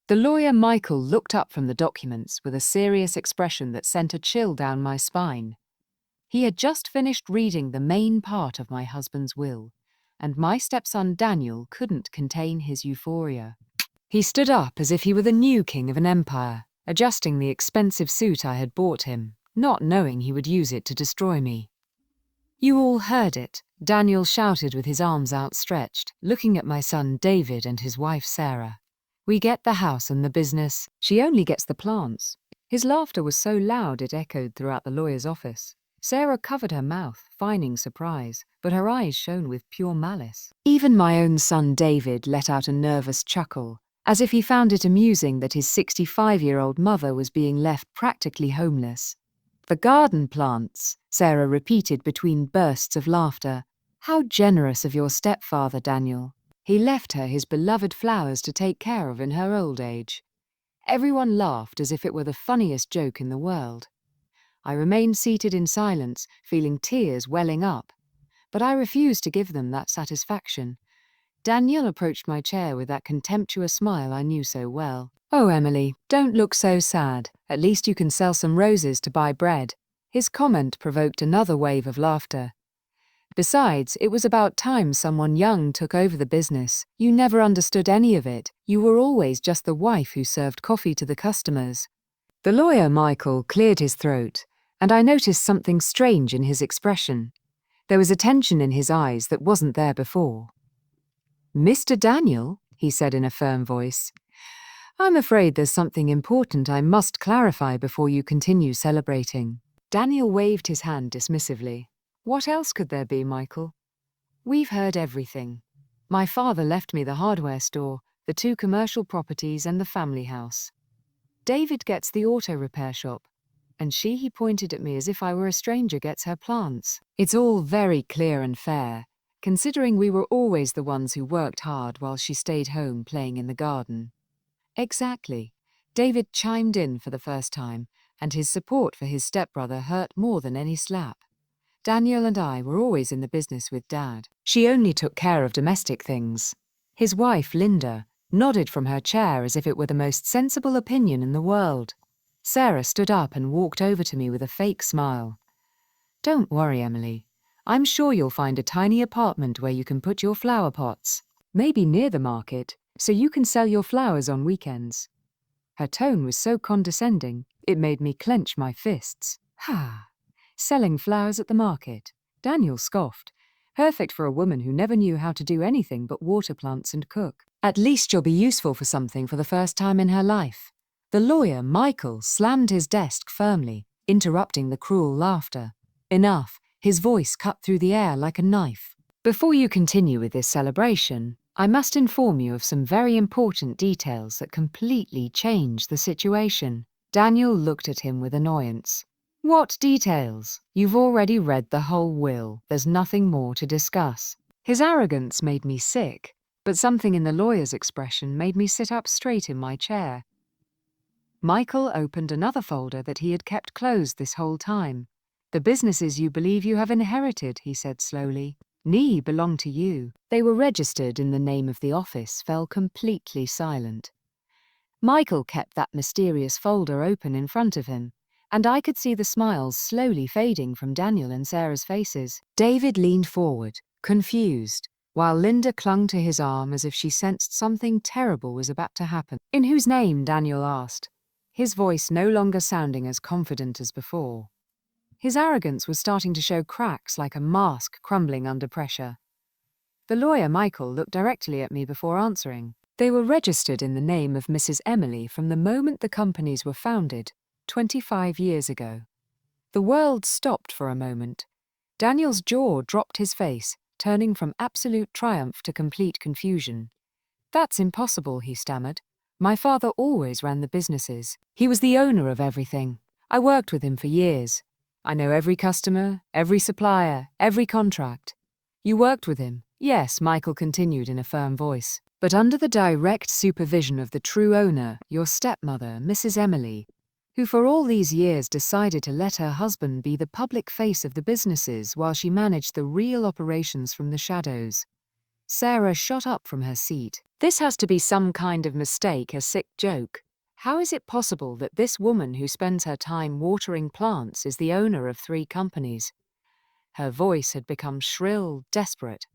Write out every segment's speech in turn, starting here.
The lawyer Michael looked up from the documents with a serious expression that sent a chill down my spine. He had just finished reading the main part of my husband's will, and my stepson Daniel couldn't contain his euphoria. He stood up as if he were the new king of an empire, adjusting the expensive suit I had bought him, not knowing he would use it to destroy me. "You all heard it," Daniel shouted with his arms outstretched, looking at my son David and his wife Sarah. "We get the house and the business. She only gets the plants." His laughter was so loud it echoed throughout the lawyer's office. Sarah covered her mouth, feigning surprise, but her eyes shone with pure malice. Even my own son David let out a nervous chuckle, as if he found it amusing that his 65-year-old mother was being left practically homeless. "The garden plants," Sarah repeated between bursts of laughter. "How generous of your stepfather, Daniel. He left her his beloved flowers to take care of in her old age." Everyone laughed as if it were the funniest joke in the world. I remained seated in silence, feeling tears welling up, but I refused to give them that satisfaction. Daniel approached my chair with that contemptuous smile I knew so well. "Oh, Emily, don't look so sad. At least you can sell some roses to buy bread." His comment provoked another wave of laughter. "Besides, it was about time someone young took over the business. You never understood any of it. You were always just the wife who served coffee to the customers." The lawyer Michael cleared his throat, and I noticed something strange in his expression. There was a tension in his eyes that wasn't there before. "Mr. Daniel," he said in a firm voice, "I'm afraid there's something important I must clarify before you continue celebrating." Daniel waved his hand dismissively. "What else could there be, Michael? We've heard everything. My father left me the hardware store, the 2 commercial properties and the family house. David gets the auto repair shop, and he pointed at me as if I were a stranger, gets her plants. It's all very clear and fair, considering we were always the ones who worked hard while she stayed home playing in the garden." Exactly. David chimed in for the first time, and his support for his stepbrother hurt more than any slap. Daniel and I were always in the business with Dad. She only took care of domestic things. His wife, Linda, nodded from her chair as if it were the most sensible opinion in the world. Sarah stood up and walked over to me with a fake smile. "Don't worry, Emily. I'm sure you'll find a tiny apartment where you can put your flower pots, maybe near the market, so you can sell your flowers on weekends." Her tone was so condescending, it made me clench my fists. "Ha! Selling flowers at the market." Daniel scoffed. "Perfect for a woman who never knew how to do anything but water plants and cook. At least she'll be useful for something for the first time in her life." The lawyer, Michael, slammed his desk firmly, interrupting the cruel laughter. "Enough." His voice cut through the air like a knife. "Before you continue with this celebration, I must inform you of some very important details that completely change the situation." Daniel looked at him with annoyance. "What details? You've already read the whole will. There's nothing more to discuss." His arrogance made me sick, but something in the lawyer's expression made me sit up straight in my chair. Michael opened another folder that he had kept closed this whole time. "The businesses you believe you have inherited," he said slowly, belong to you. They were registered in the name of the office," fell completely silent. Michael kept that mysterious folder open in front of him, and I could see the smiles slowly fading from Daniel and Sarah's faces. David leaned forward, confused, while Linda clung to his arm as if she sensed something terrible was about to happen. "In whose name?" Daniel asked, his voice no longer sounding as confident as before. His arrogance was starting to show cracks like a mask crumbling under pressure. The lawyer Michael looked directly at me before answering. "They were registered in the name of Mrs. Emily from the moment the companies were founded, 25 years ago." The world stopped for a moment. Daniel's jaw dropped his face, turning from absolute triumph to complete confusion. "That's impossible," he stammered. "My father always ran the businesses. He was the owner of everything. I worked with him for years. I know every customer, every supplier, every contract." "You worked with him?" "Yes," Michael continued in a firm voice. "But under the direct supervision of the true owner, your stepmother, Mrs. Emily, who for all these years decided to let her husband be the public face of the businesses while she managed the real operations from the shadows." Sarah shot up from her seat. This has to be some kind of mistake, a sick joke. How is it possible that this woman who spends her time watering plants is the owner of 3 companies? Her voice had become shrill, desperate.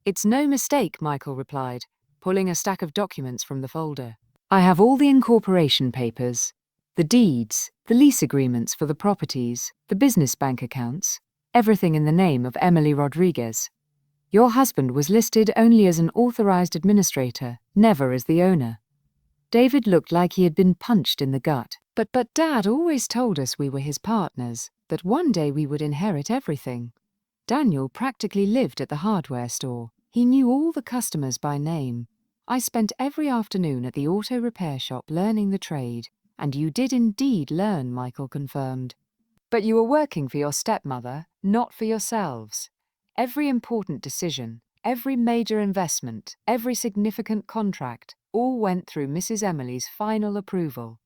It's no mistake, Michael replied, pulling a stack of documents from the folder. I have all the incorporation papers, the deeds, the lease agreements for the properties, the business bank accounts, everything in the name of Emily Rodriguez. Your husband was listed only as an authorized administrator, never as the owner. David looked like he had been punched in the gut. But Dad always told us we were his partners, that one day we would inherit everything. Daniel practically lived at the hardware store. He knew all the customers by name. I spent every afternoon at the auto repair shop learning the trade. And you did indeed learn, Michael confirmed. But you were working for your stepmother, not for yourselves. Every important decision, every major investment, every significant contract, all went through Mrs. Emily's final approval.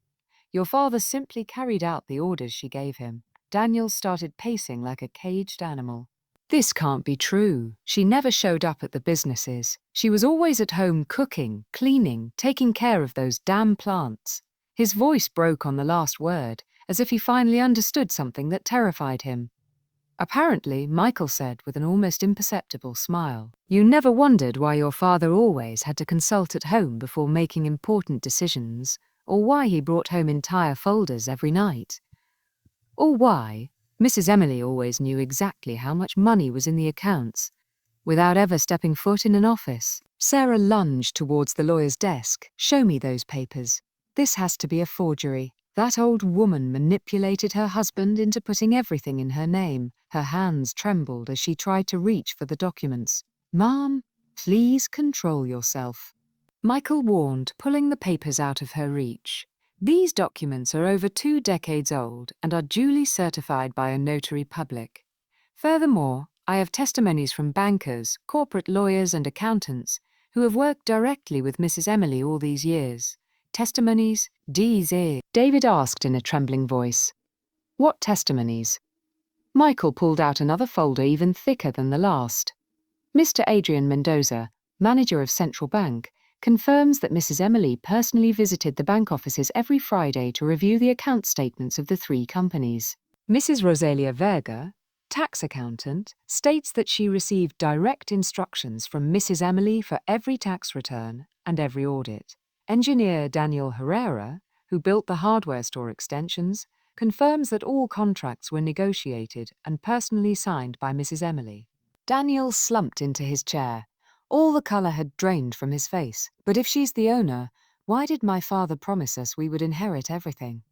Your father simply carried out the orders she gave him. Daniel started pacing like a caged animal. This can't be true. She never showed up at the businesses. She was always at home cooking, cleaning, taking care of those damn plants. His voice broke on the last word, as if he finally understood something that terrified him. Apparently, Michael said with an almost imperceptible smile, you never wondered why your father always had to consult at home before making important decisions, or why he brought home entire folders every night. Or why Mrs. Emily always knew exactly how much money was in the accounts, without ever stepping foot in an office. Sarah lunged towards the lawyer's desk. Show me those papers. This has to be a forgery. That old woman manipulated her husband into putting everything in her name. Her hands trembled as she tried to reach for the documents. Ma'am, please control yourself. Michael warned, pulling the papers out of her reach. These documents are over 2 decades old and are duly certified by a notary public. Furthermore, I have testimonies from bankers, corporate lawyers and accountants who have worked directly with Mrs. Emily all these years. Testimonies, D.Z. David asked in a trembling voice. What testimonies? Michael pulled out another folder even thicker than the last. Mr. Adrian Mendoza, manager of Central Bank, confirms that Mrs. Emily personally visited the bank offices every Friday to review the account statements of the 3 companies. Mrs. Rosalia Verga, tax accountant, states that she received direct instructions from Mrs. Emily for every tax return and every audit. Engineer Daniel Herrera, who built the hardware store extensions, confirms that all contracts were negotiated and personally signed by Mrs. Emily. Daniel slumped into his chair. All the colour had drained from his face. But if she's the owner, why did my father promise us we would inherit everything?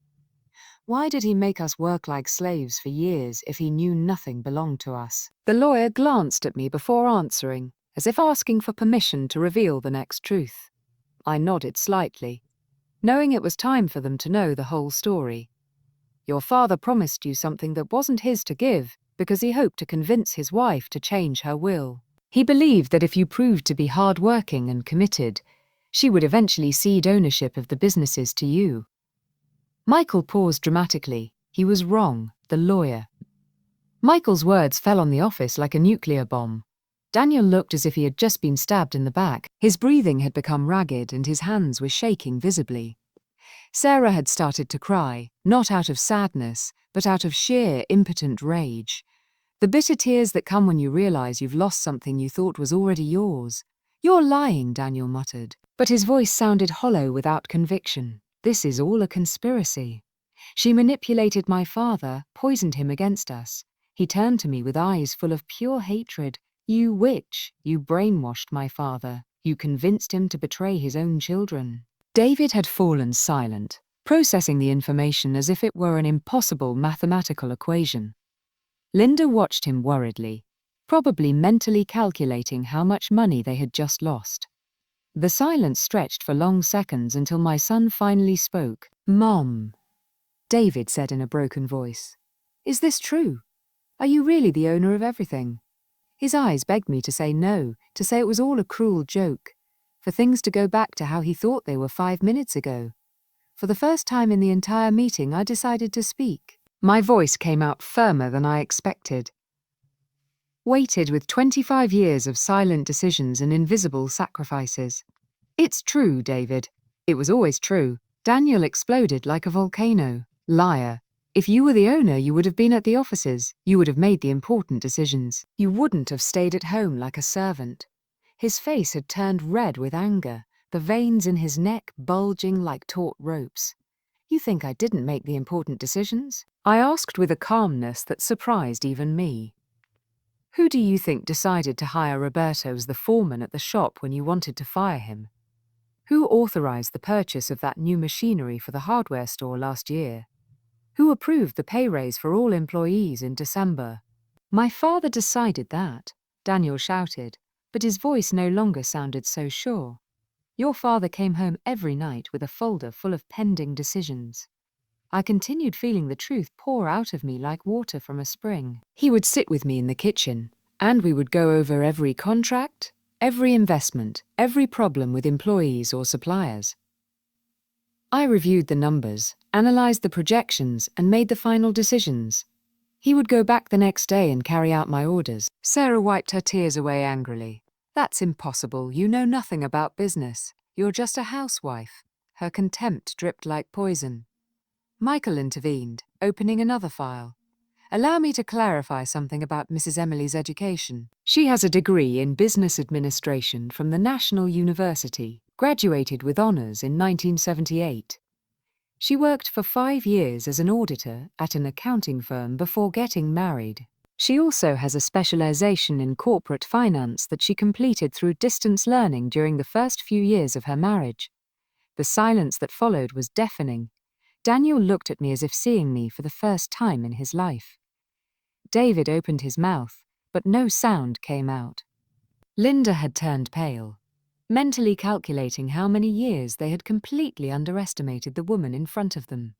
Why did he make us work like slaves for years if he knew nothing belonged to us? The lawyer glanced at me before answering, as if asking for permission to reveal the next truth. I nodded slightly, knowing it was time for them to know the whole story. Your father promised you something that wasn't his to give because he hoped to convince his wife to change her will. He believed that if you proved to be hard-working and committed, she would eventually cede ownership of the businesses to you. Michael paused dramatically. He was wrong, the lawyer. Michael's words fell on the office like a nuclear bomb. Daniel looked as if he had just been stabbed in the back. His breathing had become ragged and his hands were shaking visibly. Sarah had started to cry, not out of sadness, but out of sheer, impotent rage. The bitter tears that come when you realize you've lost something you thought was already yours. You're lying, Daniel muttered, but his voice sounded hollow without conviction. This is all a conspiracy. She manipulated my father, poisoned him against us. He turned to me with eyes full of pure hatred. You witch, you brainwashed my father. You convinced him to betray his own children. David had fallen silent, processing the information as if it were an impossible mathematical equation. Linda watched him worriedly, probably mentally calculating how much money they had just lost. The silence stretched for long seconds until my son finally spoke. Mom, David said in a broken voice. Is this true? Are you really the owner of everything? His eyes begged me to say no, to say it was all a cruel joke, for things to go back to how he thought they were 5 minutes ago. For the first time in the entire meeting, I decided to speak. My voice came out firmer than I expected. weighted with 25 years of silent decisions and invisible sacrifices. It's true, David. It was always true. Daniel exploded like a volcano. Liar. If you were the owner, you would have been at the offices. You would have made the important decisions. You wouldn't have stayed at home like a servant. His face had turned red with anger, the veins in his neck bulging like taut ropes. You think I didn't make the important decisions? I asked with a calmness that surprised even me. Who do you think decided to hire Roberto as the foreman at the shop when you wanted to fire him? Who authorized the purchase of that new machinery for the hardware store last year? Who approved the pay raise for all employees in December? My father decided that, Daniel shouted, but his voice no longer sounded so sure. Your father came home every night with a folder full of pending decisions. I continued feeling the truth pour out of me like water from a spring. He would sit with me in the kitchen, and we would go over every contract, every investment, every problem with employees or suppliers. I reviewed the numbers, analyzed the projections, and made the final decisions. He would go back the next day and carry out my orders. Sarah wiped her tears away angrily. That's impossible. You know nothing about business. You're just a housewife. Her contempt dripped like poison. Michael intervened, opening another file. Allow me to clarify something about Mrs. Emily's education. She has a degree in business administration from the National University, graduated with honours in 1978. She worked for 5 years as an auditor at an accounting firm before getting married. She also has a specialization in corporate finance that she completed through distance learning during the first few years of her marriage. The silence that followed was deafening. Daniel looked at me as if seeing me for the first time in his life. David opened his mouth, but no sound came out. Linda had turned pale, mentally calculating how many years they had completely underestimated the woman in front of them.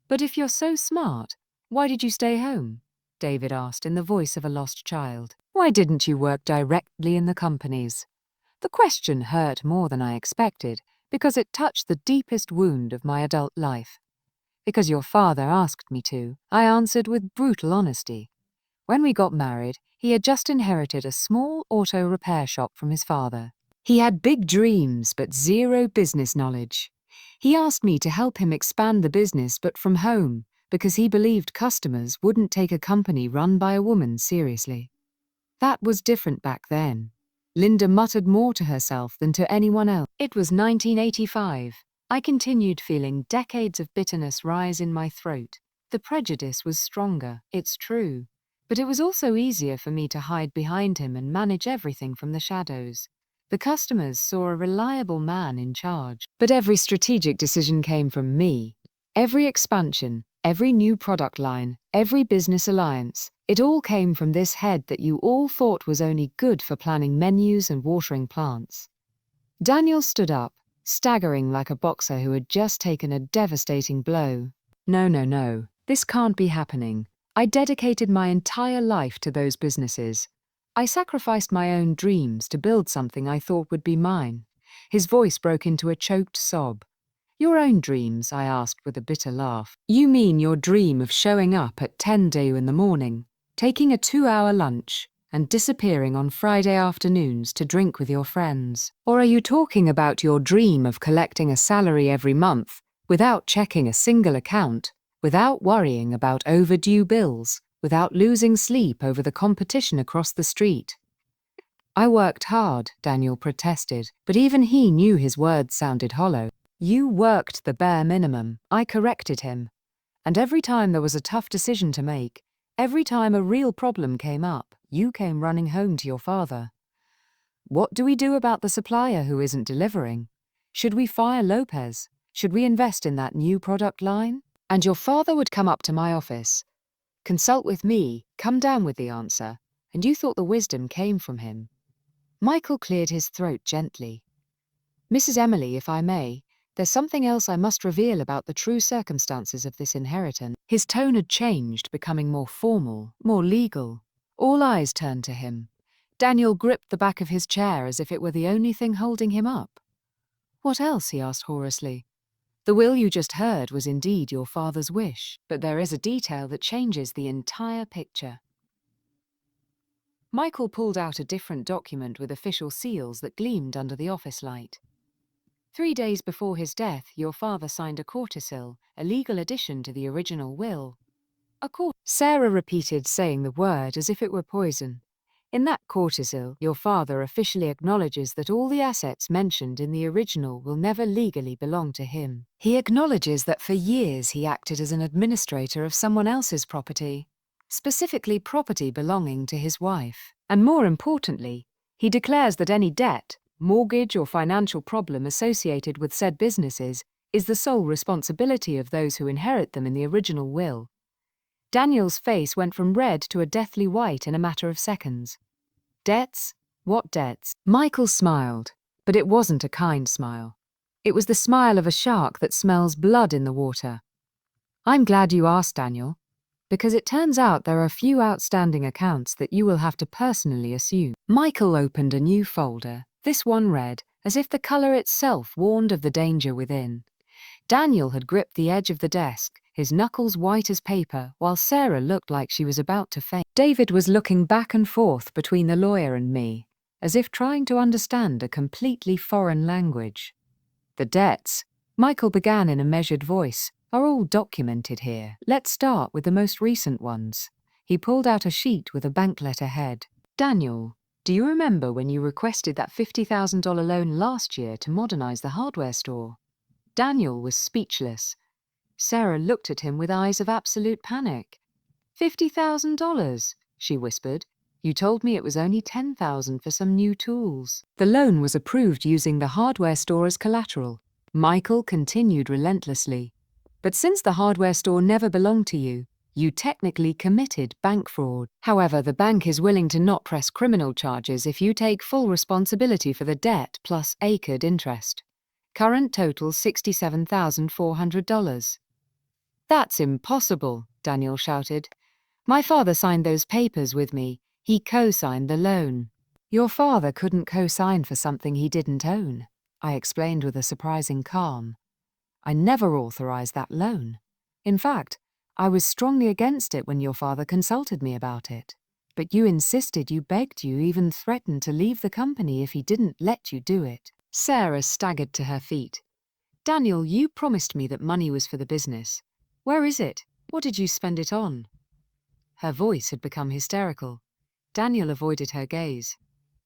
But if you're so smart, why did you stay home? David asked in the voice of a lost child. Why didn't you work directly in the companies? The question hurt more than I expected, because it touched the deepest wound of my adult life. Because your father asked me to, I answered with brutal honesty. When we got married, he had just inherited a small auto repair shop from his father. He had big dreams, but zero business knowledge. He asked me to help him expand the business, but from home, because he believed customers wouldn't take a company run by a woman seriously. That was different back then. Linda muttered more to herself than to anyone else. It was 1985. I continued feeling decades of bitterness rise in my throat. The prejudice was stronger, it's true, but it was also easier for me to hide behind him and manage everything from the shadows. The customers saw a reliable man in charge, but every strategic decision came from me. Every expansion, every new product line, every business alliance, it all came from this head that you all thought was only good for planning menus and watering plants. Daniel stood up, staggering like a boxer who had just taken a devastating blow. No, this can't be happening. I dedicated my entire life to those businesses. I sacrificed my own dreams to build something I thought would be mine. His voice broke into a choked sob. Your own dreams? I asked with a bitter laugh. You mean your dream of showing up at 10 in the morning, taking a 2-hour lunch, and disappearing on Friday afternoons to drink with your friends? Or are you talking about your dream of collecting a salary every month, without checking a single account, without worrying about overdue bills, without losing sleep over the competition across the street? I worked hard, Daniel protested, but even he knew his words sounded hollow. You worked the bare minimum, I corrected him. And every time there was a tough decision to make, every time a real problem came up, you came running home to your father. What do we do about the supplier who isn't delivering? Should we fire Lopez? Should we invest in that new product line? And your father would come up to my office, consult with me, come down with the answer, and you thought the wisdom came from him. Michael cleared his throat gently. Mrs. Emily, if I may, there's something else I must reveal about the true circumstances of this inheritance. His tone had changed, becoming more formal, more legal. All eyes turned to him. Daniel gripped the back of his chair as if it were the only thing holding him up. What else? He asked hoarsely. The will you just heard was indeed your father's wish, but there is a detail that changes the entire picture. Michael pulled out a different document with official seals that gleamed under the office light. 3 days before his death, your father signed a codicil, a legal addition to the original will. Sarah repeated, saying the word as if it were poison. In that codicil, your father officially acknowledges that all the assets mentioned in the original will never legally belong to him. He acknowledges that for years he acted as an administrator of someone else's property, specifically property belonging to his wife. And more importantly, he declares that any debt, mortgage, or financial problem associated with said businesses is the sole responsibility of those who inherit them in the original will. Daniel's face went from red to a deathly white in a matter of seconds. Debts? What debts? Michael smiled, but it wasn't a kind smile. It was the smile of a shark that smells blood in the water. I'm glad you asked, Daniel, because it turns out there are a few outstanding accounts that you will have to personally assume. Michael opened a new folder. This one read, as if the color itself warned of the danger within. Daniel had gripped the edge of the desk, his knuckles white as paper, while Sarah looked like she was about to faint. David was looking back and forth between the lawyer and me, as if trying to understand a completely foreign language. The debts, Michael began in a measured voice, are all documented here. Let's start with the most recent ones. He pulled out a sheet with a bank letter head. Daniel, do you remember when you requested that $50,000 loan last year to modernize the hardware store? Daniel was speechless. Sarah looked at him with eyes of absolute panic. $50,000, she whispered. You told me it was only $10,000 for some new tools. The loan was approved using the hardware store as collateral. Michael continued relentlessly. But since the hardware store never belonged to you, you technically committed bank fraud. However, the bank is willing to not press criminal charges if you take full responsibility for the debt plus accrued interest. Current total $67,400. That's impossible, Daniel shouted. My father signed those papers with me. He co-signed the loan. Your father couldn't co-sign for something he didn't own, I explained with a surprising calm. I never authorized that loan. In fact, I was strongly against it when your father consulted me about it. But you insisted, you begged, you even threatened to leave the company if he didn't let you do it. Sarah staggered to her feet. Daniel, you promised me that money was for the business. Where is it? What did you spend it on? Her voice had become hysterical. Daniel avoided her gaze.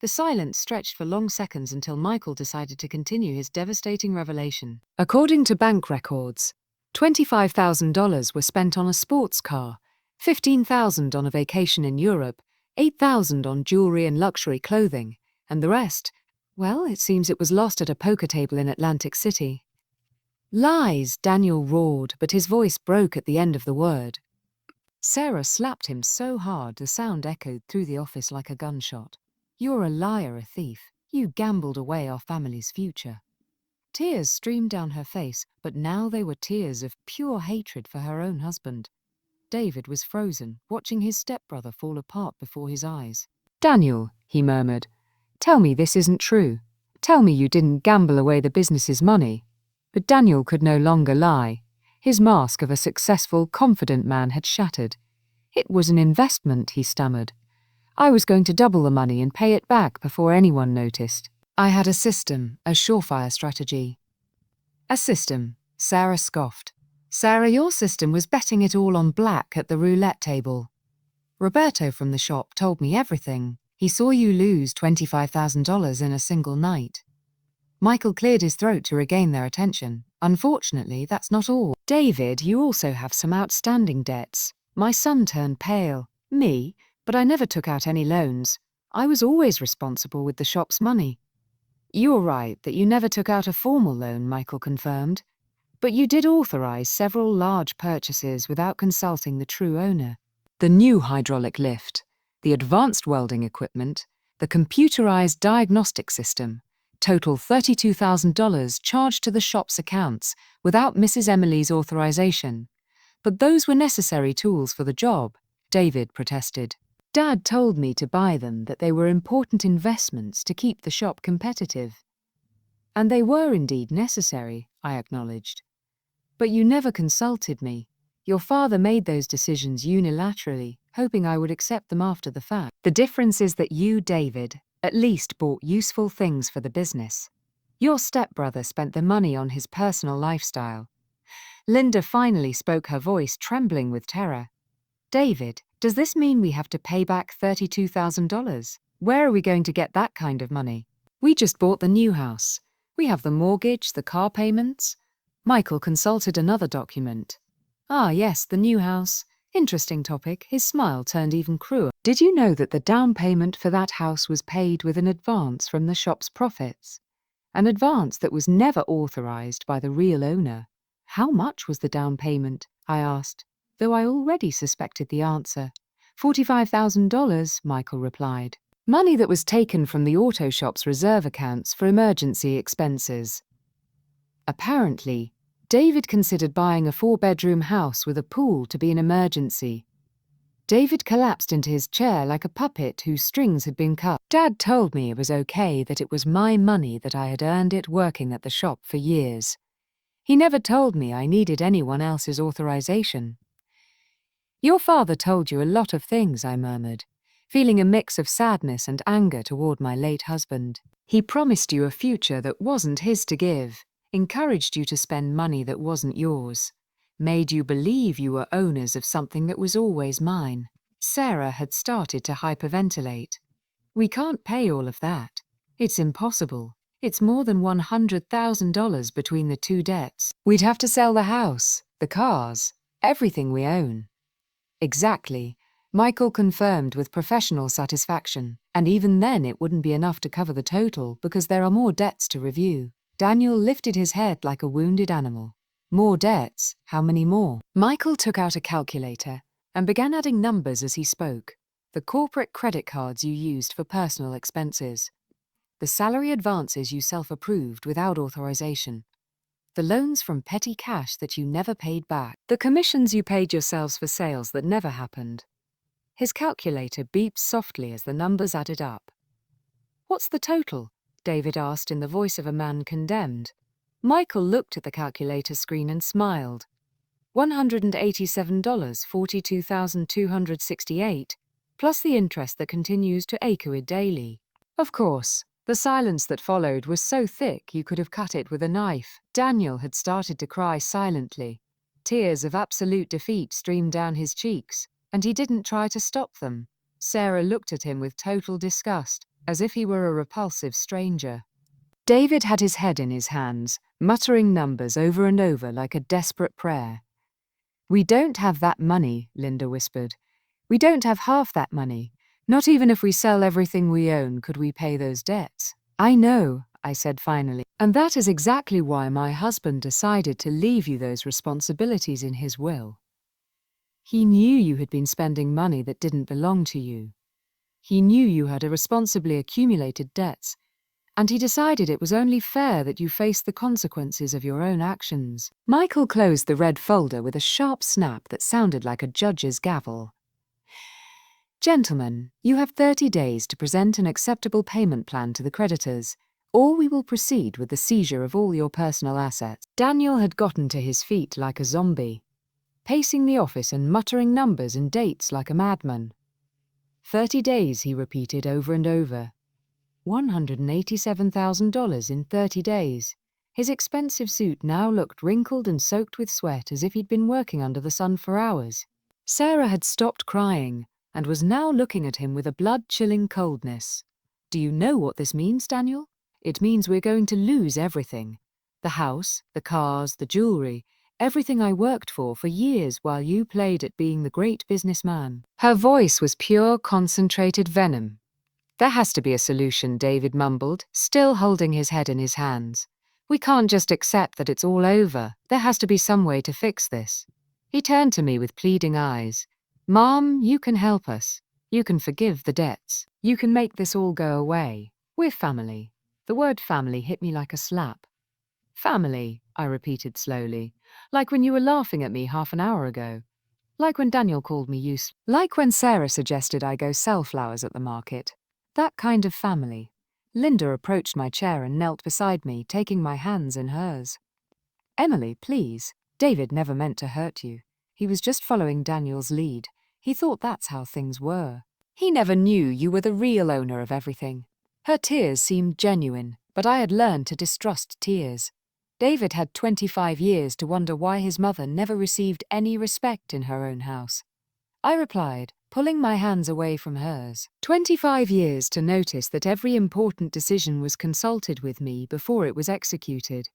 The silence stretched for long seconds until Michael decided to continue his devastating revelation. According to bank records, $25,000 were spent on a sports car, $15,000 on a vacation in Europe, $8,000 on jewelry and luxury clothing, and the rest, well, it seems it was lost at a poker table in Atlantic City. Lies, Daniel roared, but his voice broke at the end of the word. Sarah slapped him so hard the sound echoed through the office like a gunshot. You're a liar, a thief. You gambled away our family's future. Tears streamed down her face, but now they were tears of pure hatred for her own husband. David was frozen, watching his stepbrother fall apart before his eyes. Daniel, he murmured, tell me this isn't true. Tell me you didn't gamble away the business's money. But Daniel could no longer lie. His mask of a successful, confident man had shattered. It was an investment, he stammered. I was going to double the money and pay it back before anyone noticed. I had a system, a surefire strategy. A system, Sarah scoffed. Sarah, your system was betting it all on black at the roulette table. Roberto from the shop told me everything. He saw you lose $25,000 in a single night. Michael cleared his throat to regain their attention. Unfortunately, that's not all. David, you also have some outstanding debts. My son turned pale. Me? But I never took out any loans. I was always responsible with the shop's money. You're right that you never took out a formal loan, Michael confirmed. But you did authorize several large purchases without consulting the true owner. The new hydraulic lift, the advanced welding equipment, the computerized diagnostic system, total $32,000 charged to the shop's accounts without Mrs. Emily's authorization. But those were necessary tools for the job, David protested. Dad told me to buy them, that they were important investments to keep the shop competitive. And they were indeed necessary, I acknowledged. But you never consulted me. Your father made those decisions unilaterally, hoping I would accept them after the fact. The difference is that you, David, at least bought useful things for the business. Your stepbrother spent the money on his personal lifestyle. Linda finally spoke, her voice trembling with terror. David, does this mean we have to pay back $32,000? Where are we going to get that kind of money? We just bought the new house. We have the mortgage, the car payments. Michael consulted another document. Ah, yes, the new house. Interesting topic. His smile turned even crueler. Did you know that the down payment for that house was paid with an advance from the shop's profits? An advance that was never authorized by the real owner. How much was the down payment? I asked, though I already suspected the answer. $45,000, Michael replied. Money that was taken from the auto shop's reserve accounts for emergency expenses. Apparently, David considered buying a 4-bedroom house with a pool to be an emergency. David collapsed into his chair like a puppet whose strings had been cut. Dad told me it was okay, that it was my money, that I had earned it working at the shop for years. He never told me I needed anyone else's authorization. Your father told you a lot of things, I murmured, feeling a mix of sadness and anger toward my late husband. He promised you a future that wasn't his to give, encouraged you to spend money that wasn't yours, made you believe you were owners of something that was always mine. Sarah had started to hyperventilate. We can't pay all of that. It's impossible. It's more than $100,000 between the two debts. We'd have to sell the house, the cars, everything we own. Exactly, Michael confirmed with professional satisfaction. And even then it wouldn't be enough to cover the total because there are more debts to review. Daniel lifted his head like a wounded animal. More debts? How many more? Michael took out a calculator and began adding numbers as he spoke. The corporate credit cards you used for personal expenses. The salary advances you self-approved without authorization. The loans from petty cash that you never paid back. The commissions you paid yourselves for sales that never happened. His calculator beeped softly as the numbers added up. What's the total? David asked in the voice of a man condemned. Michael looked at the calculator screen and smiled. $187, $42,268, plus the interest that continues to accrue daily. Of course. The silence that followed was so thick you could have cut it with a knife. Daniel had started to cry silently. Tears of absolute defeat streamed down his cheeks, and he didn't try to stop them. Sarah looked at him with total disgust, as if he were a repulsive stranger. David had his head in his hands, muttering numbers over and over like a desperate prayer. We don't have that money, Linda whispered. We don't have half that money. Not even if we sell everything we own could we pay those debts. I know, I said finally. And that is exactly why my husband decided to leave you those responsibilities in his will. He knew you had been spending money that didn't belong to you. He knew you had irresponsibly accumulated debts, and he decided it was only fair that you face the consequences of your own actions. Michael closed the red folder with a sharp snap that sounded like a judge's gavel. Gentlemen, you have 30 days to present an acceptable payment plan to the creditors, or we will proceed with the seizure of all your personal assets. Daniel had gotten to his feet like a zombie, pacing the office and muttering numbers and dates like a madman. 30 days, he repeated over and over. $187,000 in 30 days. His expensive suit now looked wrinkled and soaked with sweat as if he'd been working under the sun for hours. Sarah had stopped crying and was now looking at him with a blood-chilling coldness. Do you know what this means, Daniel? It means we're going to lose everything. The house, the cars, the jewelry, everything I worked for years while you played at being the great businessman. Her voice was pure, concentrated venom. There has to be a solution, David mumbled, still holding his head in his hands. We can't just accept that it's all over. There has to be some way to fix this. He turned to me with pleading eyes. Mom, you can help us. You can forgive the debts. You can make this all go away. We're family. The word family hit me like a slap. Family, I repeated slowly, like when you were laughing at me half an hour ago. Like when Daniel called me useless. Like when Sarah suggested I go sell flowers at the market. That kind of family. Linda approached my chair and knelt beside me, taking my hands in hers. Emily, please. David never meant to hurt you. He was just following Daniel's lead. He thought that's how things were. He never knew you were the real owner of everything. Her tears seemed genuine, but I had learned to distrust tears. David had 25 years to wonder why his mother never received any respect in her own house. I replied, pulling my hands away from hers. 25 years to notice that every important decision was consulted with me before it was executed.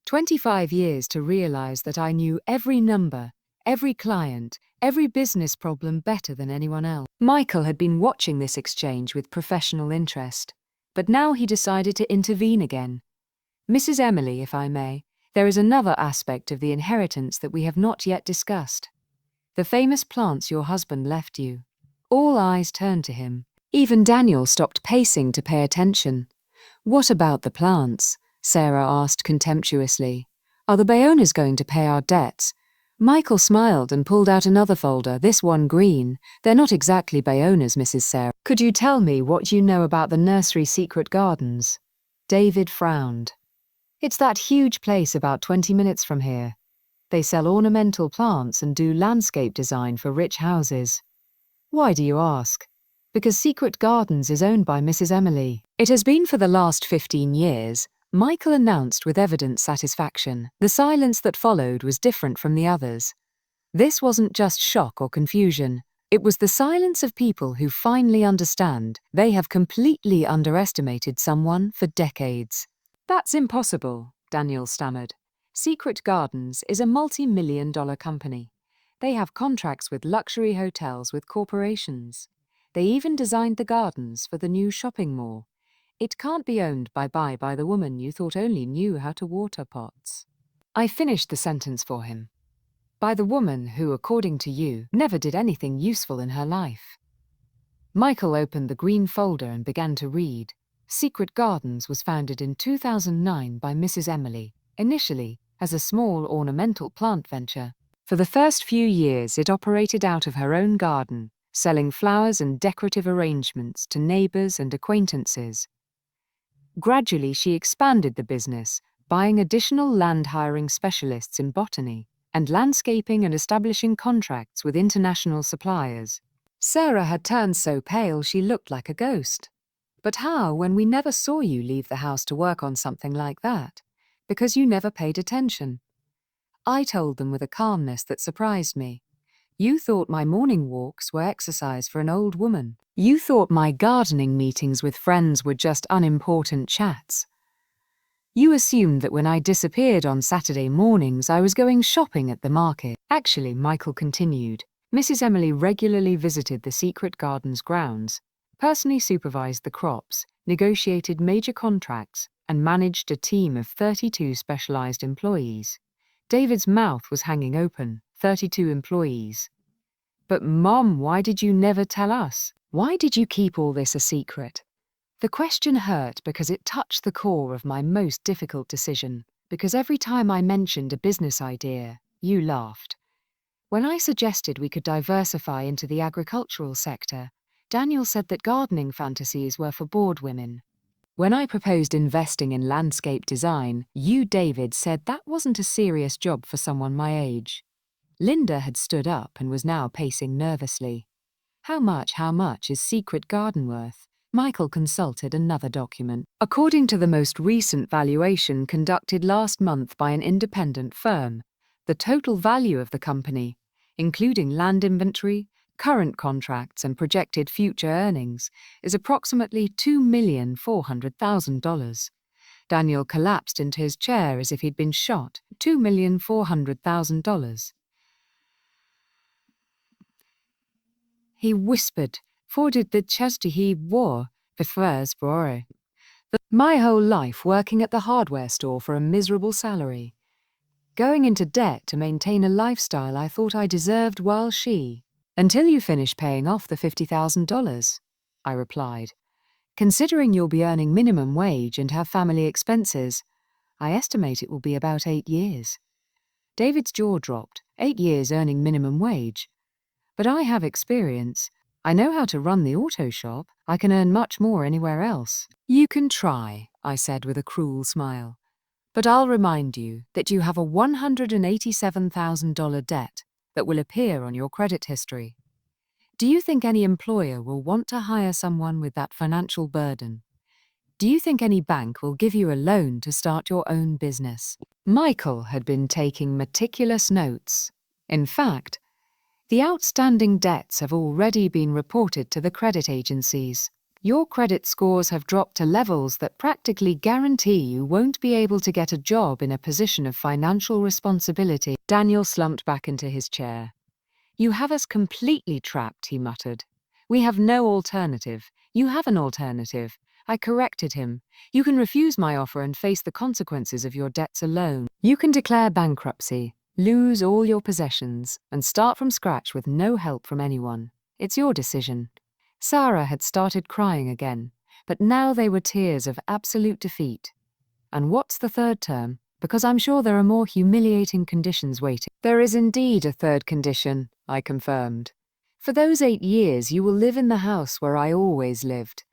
25 years to realize that I knew every number, every client, every business problem better than anyone else. Michael had been watching this exchange with professional interest, but now he decided to intervene again. Mrs. Emily, if I may, there is another aspect of the inheritance that we have not yet discussed. The famous plants your husband left you. All eyes turned to him. Even Daniel stopped pacing to pay attention. What about the plants? Sarah asked contemptuously. Are the Bayonas going to pay our debts? Michael smiled and pulled out another folder, this one green. They're not exactly Bayonas, Mrs. Sarah. Could you tell me what you know about the nursery Secret Gardens? David frowned. It's that huge place about 20 minutes from here. They sell ornamental plants and do landscape design for rich houses. Why do you ask? Because Secret Gardens is owned by Mrs. Emily. It has been for the last 15 years, Michael announced with evident satisfaction. The silence that followed was different from the others. This wasn't just shock or confusion. It was the silence of people who finally understand they have completely underestimated someone for decades. That's impossible, Daniel stammered. Secret Gardens is a multi-million-dollar company. They have contracts with luxury hotels with corporations. They even designed the gardens for the new shopping mall. It can't be owned by the woman you thought only knew how to water pots. I finished the sentence for him. By the woman who, according to you, never did anything useful in her life. Michael opened the green folder and began to read. Secret Gardens was founded in 2009 by Mrs. Emily, initially as a small ornamental plant venture. For the first few years, it operated out of her own garden, selling flowers and decorative arrangements to neighbors and acquaintances. Gradually, she expanded the business, buying additional land hiring specialists in botany and landscaping and establishing contracts with international suppliers. Sarah had turned so pale she looked like a ghost. But how, when we never saw you leave the house to work on something like that? Because you never paid attention. I told them with a calmness that surprised me. You thought my morning walks were exercise for an old woman. You thought my gardening meetings with friends were just unimportant chats. You assumed that when I disappeared on Saturday mornings, I was going shopping at the market. Actually, Michael continued, Mrs. Emily regularly visited the Secret Gardens grounds, personally supervised the crops, negotiated major contracts, and managed a team of 32 specialized employees. David's mouth was hanging open. 32 employees. But Mom, why did you never tell us? Why did you keep all this a secret? The question hurt because it touched the core of my most difficult decision, because every time I mentioned a business idea, you laughed. When I suggested we could diversify into the agricultural sector, Daniel said that gardening fantasies were for bored women. When I proposed investing in landscape design, you, David, said that wasn't a serious job for someone my age. Linda had stood up and was now pacing nervously. How much is Secret Garden worth? Michael consulted another document. According to the most recent valuation conducted last month by an independent firm, the total value of the company, including land inventory, current contracts and projected future earnings, is approximately $2,400,000. Daniel collapsed into his chair as if he'd been shot. $2,400,000. He whispered, "Forded the chest he wore, prefers for my whole life working at the hardware store for a miserable salary. Going into debt to maintain a lifestyle I thought I deserved while she..." "Until you finish paying off the $50,000, I replied. "Considering you'll be earning minimum wage and have family expenses, I estimate it will be about 8 years. David's jaw dropped. 8 years earning minimum wage. But I have experience. I know how to run the auto shop. I can earn much more anywhere else. You can try, I said with a cruel smile. But I'll remind you that you have a $187,000 debt that will appear on your credit history. Do you think any employer will want to hire someone with that financial burden? Do you think any bank will give you a loan to start your own business? Michael had been taking meticulous notes. In fact, the outstanding debts have already been reported to the credit agencies. Your credit scores have dropped to levels that practically guarantee you won't be able to get a job in a position of financial responsibility. Daniel slumped back into his chair. You have us completely trapped, he muttered. We have no alternative. You have an alternative. I corrected him. You can refuse my offer and face the consequences of your debts alone. You can declare bankruptcy, lose all your possessions, and start from scratch with no help from anyone. It's your decision. Sarah had started crying again, but now they were tears of absolute defeat. And what's the third term? Because I'm sure there are more humiliating conditions waiting. There is indeed a third condition, I confirmed. For those 8 years, you will live in the house where I always lived.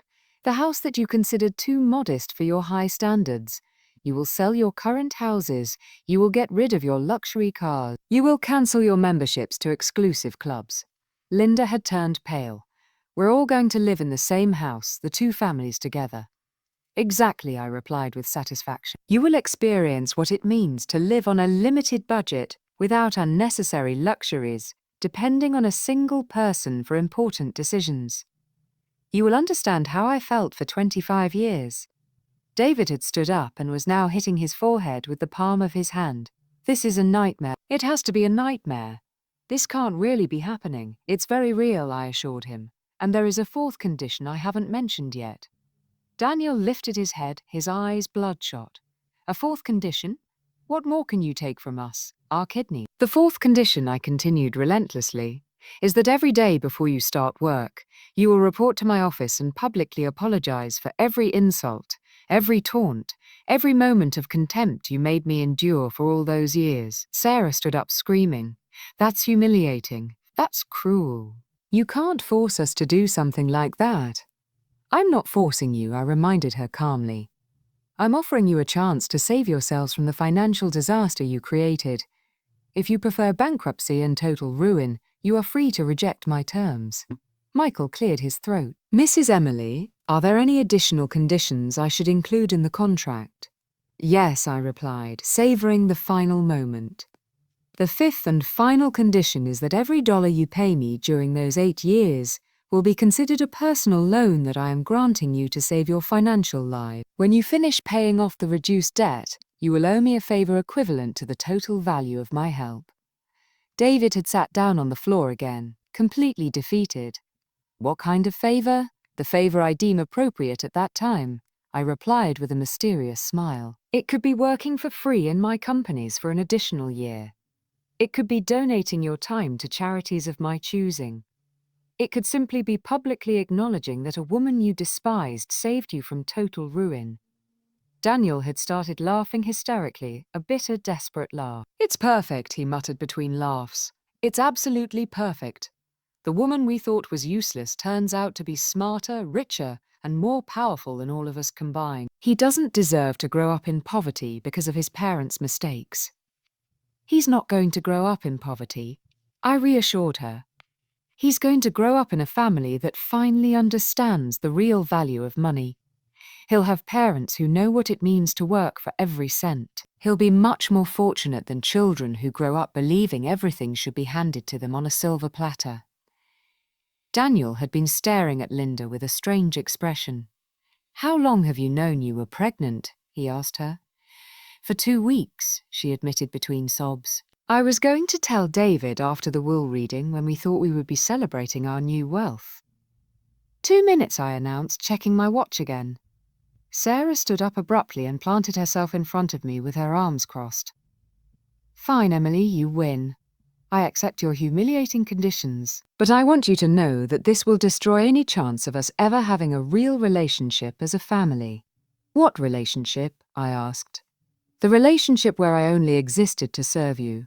The house that you considered too modest for your high standards. You will sell your current houses. You will get rid of your luxury cars. You will cancel your memberships to exclusive clubs. Linda had turned pale. We're all going to live in the same house, the two families together. Exactly, I replied with satisfaction. You will experience what it means to live on a limited budget without unnecessary luxuries, depending on a single person for important decisions. You will understand how I felt for 25 years. David had stood up and was now hitting his forehead with the palm of his hand. This is a nightmare. It has to be a nightmare. This can't really be happening. It's very real, I assured him. And there is a fourth condition I haven't mentioned yet. Daniel lifted his head, his eyes bloodshot. A fourth condition? What more can you take from us? Our kidney. The fourth condition, I continued relentlessly, is that every day before you start work, you will report to my office and publicly apologize for every insult, every taunt, every moment of contempt you made me endure for all those years. Sarah stood up screaming. That's humiliating. That's cruel. You can't force us to do something like that. I'm not forcing you, I reminded her calmly. I'm offering you a chance to save yourselves from the financial disaster you created. If you prefer bankruptcy and total ruin, you are free to reject my terms. Michael cleared his throat. Mrs. Emily, are there any additional conditions I should include in the contract? Yes, I replied, savoring the final moment. The fifth and final condition is that every dollar you pay me during those 8 years will be considered a personal loan that I am granting you to save your financial life. When you finish paying off the reduced debt, you will owe me a favor equivalent to the total value of my help. David had sat down on the floor again, completely defeated. What kind of favor? The favor I deem appropriate at that time, I replied with a mysterious smile. It could be working for free in my companies for an additional year. It could be donating your time to charities of my choosing. It could simply be publicly acknowledging that a woman you despised saved you from total ruin. Daniel had started laughing hysterically, a bitter, desperate laugh. It's perfect, he muttered between laughs. It's absolutely perfect. The woman we thought was useless turns out to be smarter, richer, and more powerful than all of us combined. He doesn't deserve to grow up in poverty because of his parents' mistakes. He's not going to grow up in poverty, I reassured her. He's going to grow up in a family that finally understands the real value of money. He'll have parents who know what it means to work for every cent. He'll be much more fortunate than children who grow up believing everything should be handed to them on a silver platter. Daniel had been staring at Linda with a strange expression. How long have you known you were pregnant? He asked her. For 2 weeks, she admitted between sobs. I was going to tell David after the will reading when we thought we would be celebrating our new wealth. 2 minutes, I announced, checking my watch again. Sarah stood up abruptly and planted herself in front of me with her arms crossed. Fine, Emily, you win. I accept your humiliating conditions, but I want you to know that this will destroy any chance of us ever having a real relationship as a family. What relationship? I asked. The relationship where I only existed to serve you.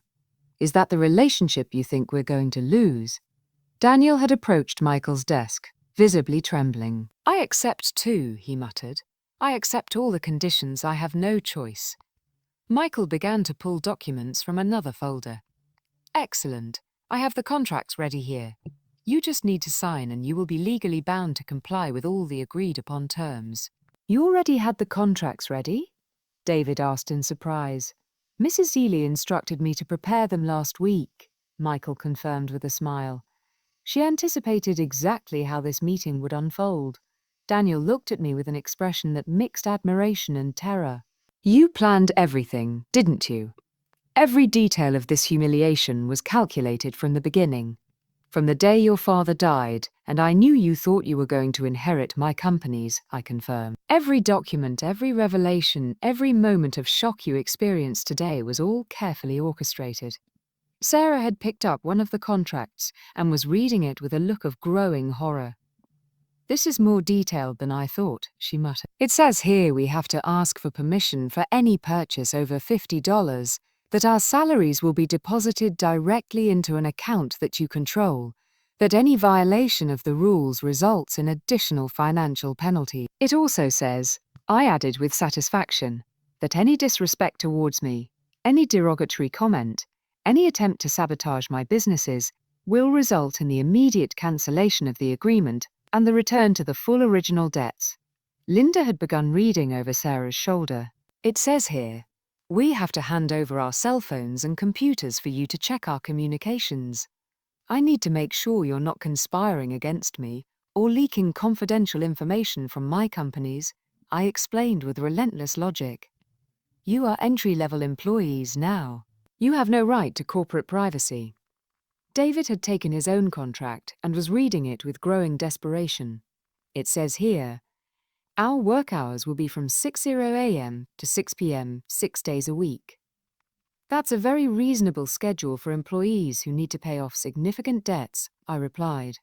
Is that the relationship you think we're going to lose? Daniel had approached Michael's desk, visibly trembling. I accept too, he muttered. I accept all the conditions. I have no choice. Michael began to pull documents from another folder. Excellent. I have the contracts ready here. You just need to sign and you will be legally bound to comply with all the agreed upon terms. You already had the contracts ready? David asked in surprise. Mrs. Ely instructed me to prepare them last week, Michael confirmed with a smile. She anticipated exactly how this meeting would unfold. Daniel looked at me with an expression that mixed admiration and terror. You planned everything, didn't you? Every detail of this humiliation was calculated from the beginning. From the day your father died, and I knew you thought you were going to inherit my companies, I confirm. Every document, every revelation, every moment of shock you experienced today was all carefully orchestrated. Sarah had picked up one of the contracts and was reading it with a look of growing horror. This is more detailed than I thought, she muttered. It says here we have to ask for permission for any purchase over $50, that our salaries will be deposited directly into an account that you control, that any violation of the rules results in additional financial penalty. It also says, I added with satisfaction, that any disrespect towards me, any derogatory comment, any attempt to sabotage my businesses will result in the immediate cancellation of the agreement and the return to the full original debts. Linda had begun reading over Sarah's shoulder. It says here, we have to hand over our cell phones and computers for you to check our communications. I need to make sure you're not conspiring against me or leaking confidential information from my companies, I explained with relentless logic. You are entry-level employees now. You have no right to corporate privacy. David had taken his own contract and was reading it with growing desperation. It says here, our work hours will be from 6:00 a.m. to 6 p.m. 6 days a week. That's a very reasonable schedule for employees who need to pay off significant debts, I replied.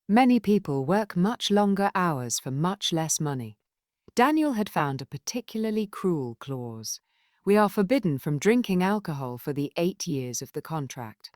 Many people work much longer hours for much less money. Daniel had found a particularly cruel clause. We are forbidden from drinking alcohol for the 8 years of the contract.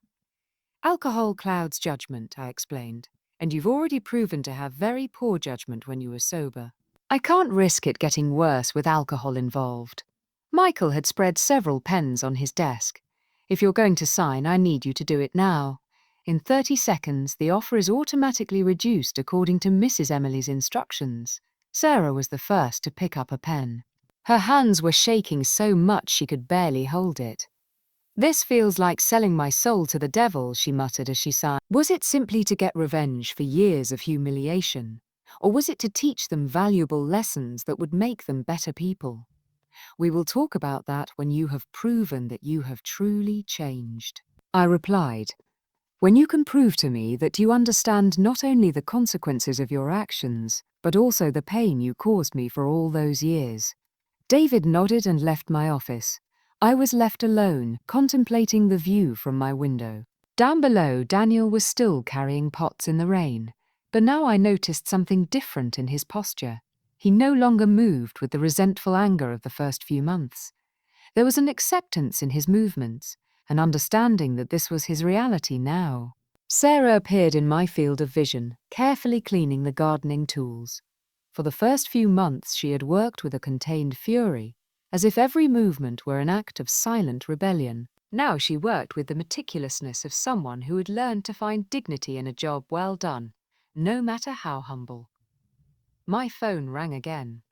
Alcohol clouds judgment, I explained, and you've already proven to have very poor judgment when you were sober. I can't risk it getting worse with alcohol involved. Michael had spread several pens on his desk. If you're going to sign, I need you to do it now. In 30 seconds, the offer is automatically reduced according to Mrs. Emily's instructions. Sarah was the first to pick up a pen. Her hands were shaking so much she could barely hold it. This feels like selling my soul to the devil, she muttered as she sighed. Was it simply to get revenge for years of humiliation? Or was it to teach them valuable lessons that would make them better people? We will talk about that when you have proven that you have truly changed. I replied, when you can prove to me that you understand not only the consequences of your actions, but also the pain you caused me for all those years. David nodded and left my office. I was left alone, contemplating the view from my window. Down below, Daniel was still carrying pots in the rain, but now I noticed something different in his posture. He no longer moved with the resentful anger of the first few months. There was an acceptance in his movements, an understanding that this was his reality now. Sarah appeared in my field of vision, carefully cleaning the gardening tools. For the first few months she had worked with a contained fury, as if every movement were an act of silent rebellion. Now she worked with the meticulousness of someone who had learned to find dignity in a job well done, no matter how humble. My phone rang again.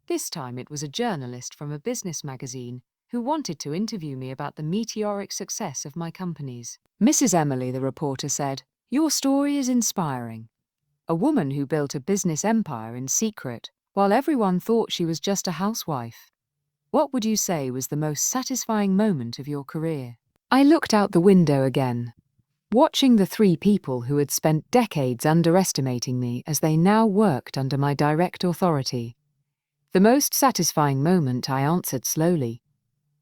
This time it was a journalist from a business magazine who wanted to interview me about the meteoric success of my companies. Mrs. Emily, the reporter said, your story is inspiring. A woman who built a business empire in secret, while everyone thought she was just a housewife. What would you say was the most satisfying moment of your career? I looked out the window again, watching the 3 people who had spent decades underestimating me as they now worked under my direct authority. The most satisfying moment, I answered slowly,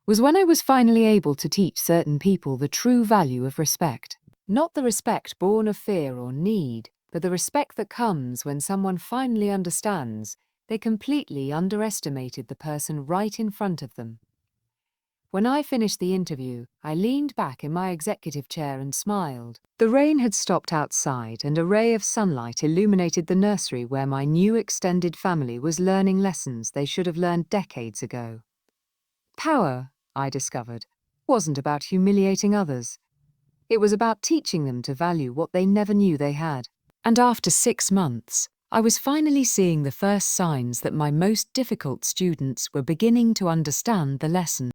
was when I was finally able to teach certain people the true value of respect. Not the respect born of fear or need, but the respect that comes when someone finally understands they completely underestimated the person right in front of them. When I finished the interview, I leaned back in my executive chair and smiled. The rain had stopped outside and a ray of sunlight illuminated the nursery where my new extended family was learning lessons they should have learned decades ago. Power, I discovered, wasn't about humiliating others. It was about teaching them to value what they never knew they had. And after 6 months, I was finally seeing the first signs that my most difficult students were beginning to understand the lesson.